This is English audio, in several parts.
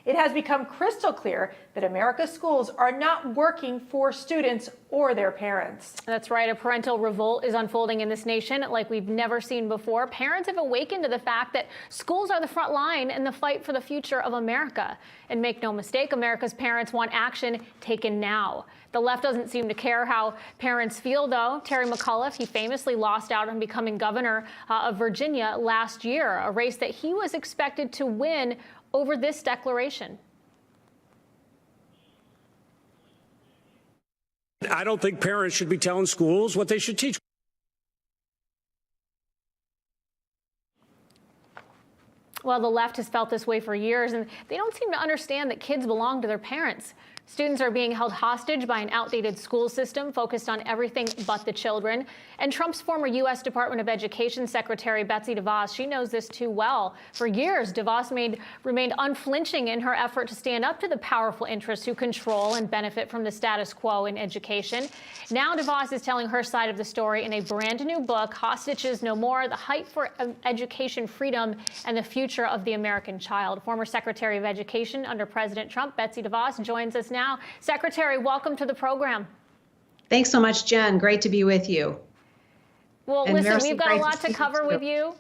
it has become crystal clear that America's schools are not working for students or their parents. That's right. A parental revolt is unfolding in this nation like we've never seen before. Parents have awakened to the fact that schools are the front line in the fight for the future of America. And make no mistake, America's parents want action taken now. The left doesn't seem to care how parents feel, though. Terry McAuliffe, he famously lost out on becoming governor of Virginia last year, a race that he was expected to win over this declaration. I don't think parents should be telling schools what they should teach. Well, the left has felt this way for years, and they don't seem to understand that kids belong to their parents. Students are being held hostage by an outdated school system focused on everything but the children. And Trump's former U.S. Department of Education Secretary, Betsy DeVos, she knows this too well. For years, DeVos remained unflinching in her effort to stand up to the powerful interests who control and benefit from the status quo in education. Now DeVos is telling her side of the story in a brand new book, Hostages No More, The Fight for Education Freedom and the Future of the American Child. Former Secretary of Education under President Trump, Betsy DeVos, joins us now. Secretary, welcome to the program. Thanks so much, Jen. Great to be with you. Well, and listen, we've got a lot to cover with you.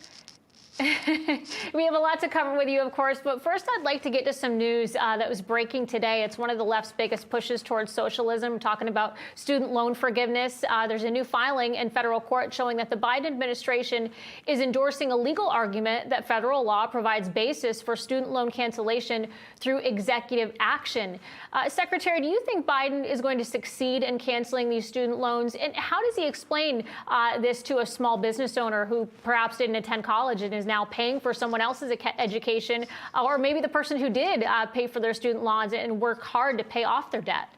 We have a lot to cover with you, of course, but first I'd like to get to some news that was breaking today. It's one of the left's biggest pushes towards socialism, talking about student loan forgiveness. There's a new filing in federal court showing that the Biden administration is endorsing a legal argument that federal law provides basis for student loan cancellation through executive action. Secretary, do you think Biden is going to succeed in canceling these student loans? And how does he explain this to a small business owner who perhaps didn't attend college and is now paying for someone else's education, or maybe the person who did pay for their student loans and work hard to pay off their debt?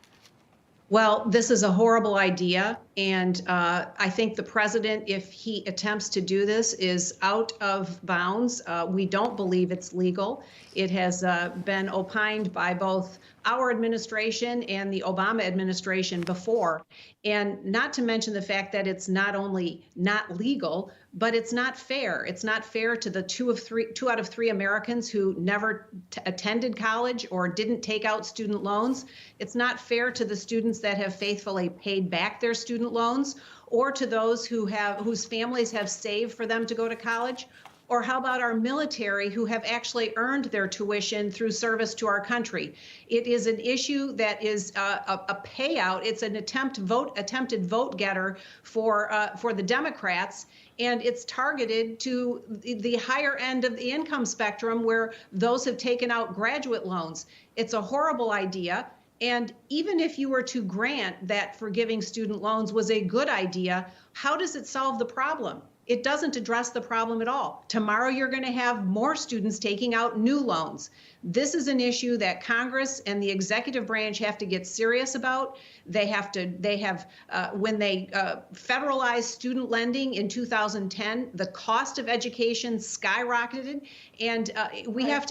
Well, this is a horrible idea, and I think the president, if he attempts to do this, is out of bounds. We don't believe it's legal. It has been opined by both our administration and the Obama administration before, and not to mention the fact that it's not only not legal, but it's not fair. It's not fair to the two out of three Americans who never attended college or didn't take out student loans. It's not fair to the students that have faithfully paid back their student loans, or to those whose families have saved for them to go to college. Or how about our military who have actually earned their tuition through service to our country? It is an issue that is a payout. It's an attempted vote getter for the Democrats. And it's targeted to the higher end of the income spectrum where those have taken out graduate loans. It's a horrible idea. And even if you were to grant that forgiving student loans was a good idea, how does it solve the problem? It doesn't address the problem at all. Tomorrow, you're going to have more students taking out new loans. This is an issue that Congress and the executive branch have to get serious about. When they federalized student lending in 2010, the cost of education skyrocketed, and we have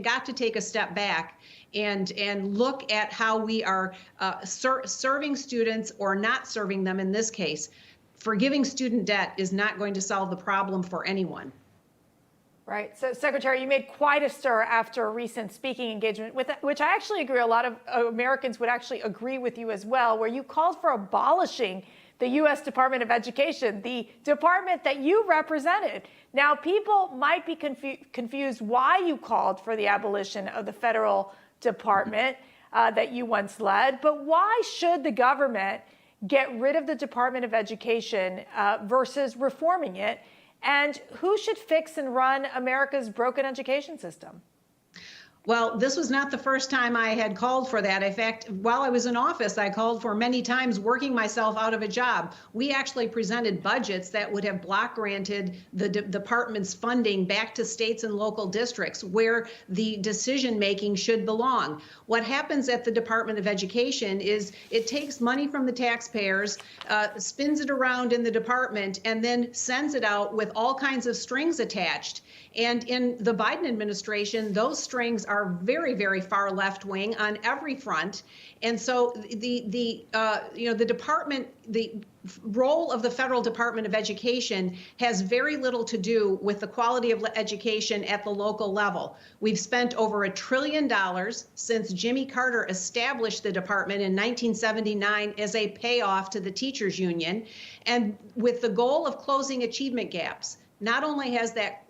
got to take a step back and look at how we are serving students or not serving them in this case. Forgiving student debt is not going to solve the problem for anyone. Right. So, Secretary, you made quite a stir after a recent speaking engagement, which I actually agree a lot of Americans would actually agree with you as well, where you called for abolishing the U.S. Department of Education, the department that you represented. Now, people might be confused why you called for the abolition of the federal department that you once led, but why should the government get rid of the Department of Education versus reforming it? And who should fix and run America's broken education system? Well, this was not the first time I had called for that. In fact, while I was in office, I called for many times working myself out of a job. We actually presented budgets that would have block granted the department's funding back to states and local districts where the decision making should belong. What happens at the Department of Education is it takes money from the taxpayers, spins it around in the department, and then sends it out with all kinds of strings attached. And in the Biden administration, those strings are are very, very far left wing on every front. And so the role of the Federal Department of Education has very little to do with the quality of education at the local level. We've spent over $1 trillion since Jimmy Carter established the department in 1979 as a payoff to the teachers union, and with the goal of closing achievement gaps. Not only has that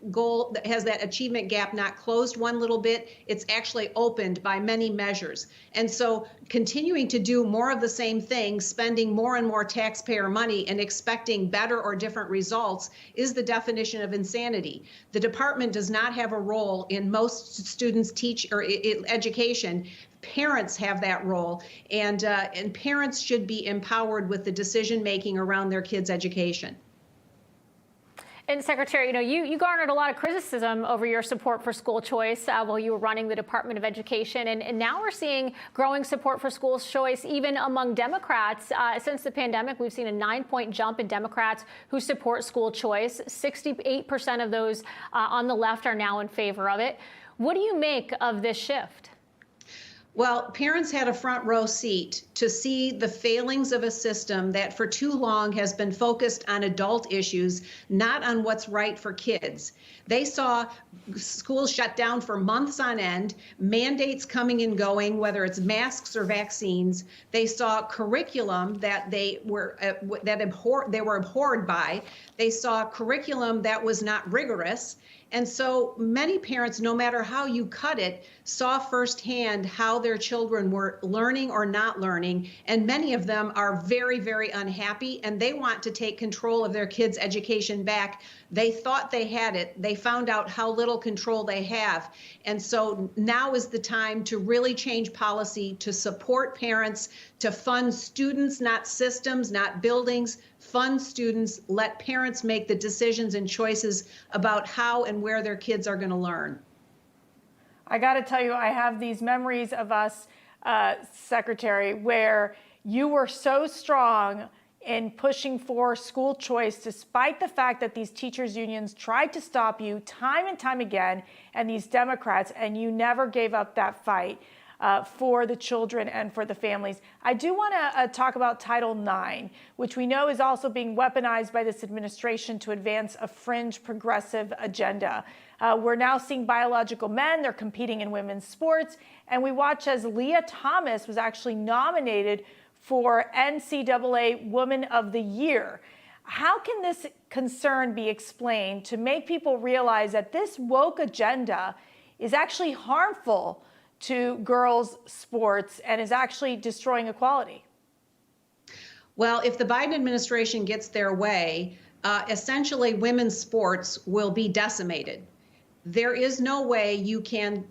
achievement gap not closed one little bit, it's actually opened by many measures. And so continuing to do more of the same thing, spending more and more taxpayer money and expecting better or different results is the definition of insanity. The department does not have a role in most students' education. Parents have that role, and parents should be empowered with the decision-making around their kids' education. And Secretary, you garnered a lot of criticism over your support for school choice while you were running the Department of Education. And now we're seeing growing support for school choice even among Democrats. Since the pandemic, we've seen a 9-point jump in Democrats who support school choice. 68% of those on the left are now in favor of it. What do you make of this shift? Well, parents had a front row seat to see the failings of a system that for too long has been focused on adult issues, not on what's right for kids. They saw schools shut down for months on end, mandates coming and going, whether it's masks or vaccines. They saw curriculum that they were abhorred by. They saw curriculum that was not rigorous. And so many parents, no matter how you cut it, saw firsthand how their children were learning or not learning. And many of them are very, very unhappy, and they want to take control of their kids' education back. They thought they had it. They found out how little control they have. And so now is the time to really change policy, to support parents, to fund students, not systems, not buildings. Fund students, let parents make the decisions and choices about how and where their kids are going to learn. I got to tell you, I have these memories of us, Secretary, where you were so strong in pushing for school choice, despite the fact that these teachers' unions tried to stop you time and time again, and these Democrats, and you never gave up that fight for the children and for the families. I do want to talk about Title IX, which we know is also being weaponized by this administration to advance a fringe progressive agenda. We're now seeing biological men, they're competing in women's sports, and we watch as Leah Thomas was actually nominated for NCAA Woman of the Year. How can this concern be explained to make people realize that this woke agenda is actually harmful to girls' sports and is actually destroying equality? Well, if the Biden administration gets their way, essentially women's sports will be decimated. There is no way you can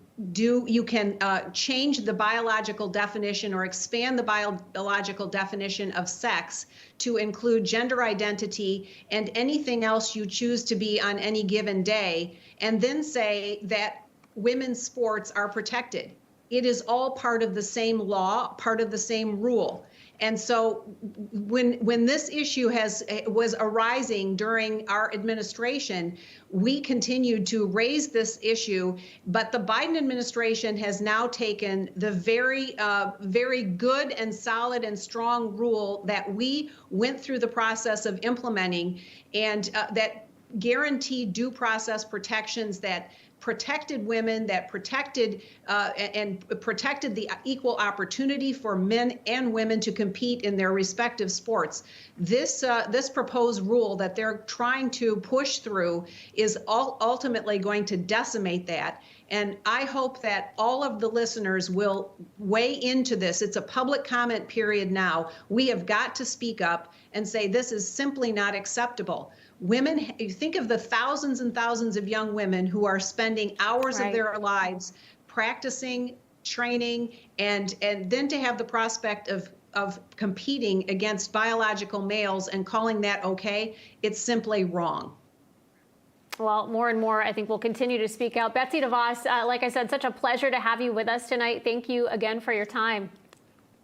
change the biological definition or expand the biological definition of sex to include gender identity and anything else you choose to be on any given day, and then say that women's sports are protected. It is all part of the same law, part of the same rule. And so when this issue was arising during our administration, we continued to raise this issue, but the Biden administration has now taken the very good and solid and strong rule that we went through the process of implementing, and that guaranteed due process protections that protected women, that protected the equal opportunity for men and women to compete in their respective sports. This proposed rule that they're trying to push through is ultimately going to decimate that. And I hope that all of the listeners will weigh into this. It's a public comment period now. We have got to speak up and say this is simply not acceptable. Women, you think of the thousands and thousands of young women who are spending hours of their lives practicing, training, and then to have the prospect of competing against biological males and calling that okay, it's simply wrong. Well, more and more, I think we'll continue to speak out. Betsy DeVos, like I said, such a pleasure to have you with us tonight. Thank you again for your time.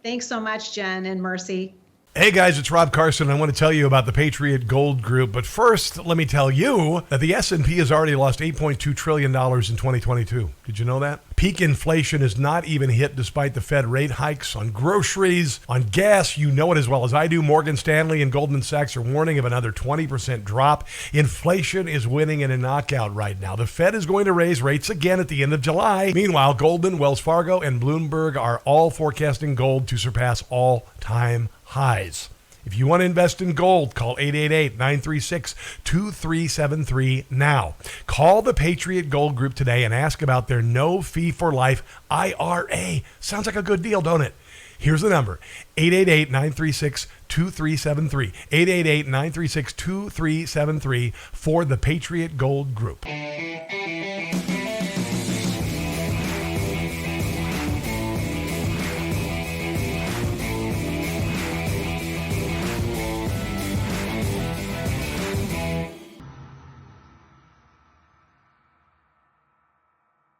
Thanks so much, Jen and Mercy. Hey guys, it's Rob Carson. I want to tell you about the Patriot Gold Group. But first, let me tell you that the S&P has already lost $8.2 trillion in 2022. Did you know that? Peak inflation is not even hit despite the Fed rate hikes on groceries, on gas. You know it as well as I do. Morgan Stanley and Goldman Sachs are warning of another 20% drop. Inflation is winning in a knockout right now. The Fed is going to raise rates again at the end of July. Meanwhile, Goldman, Wells Fargo, and Bloomberg are all forecasting gold to surpass all-time highs. If you want to invest in gold, call 888-936-2373 now. Call the Patriot Gold Group today and ask about their no-fee-for-life IRA. Sounds like a good deal, don't it? Here's the number, 888-936-2373, 888-936-2373 for the Patriot Gold Group.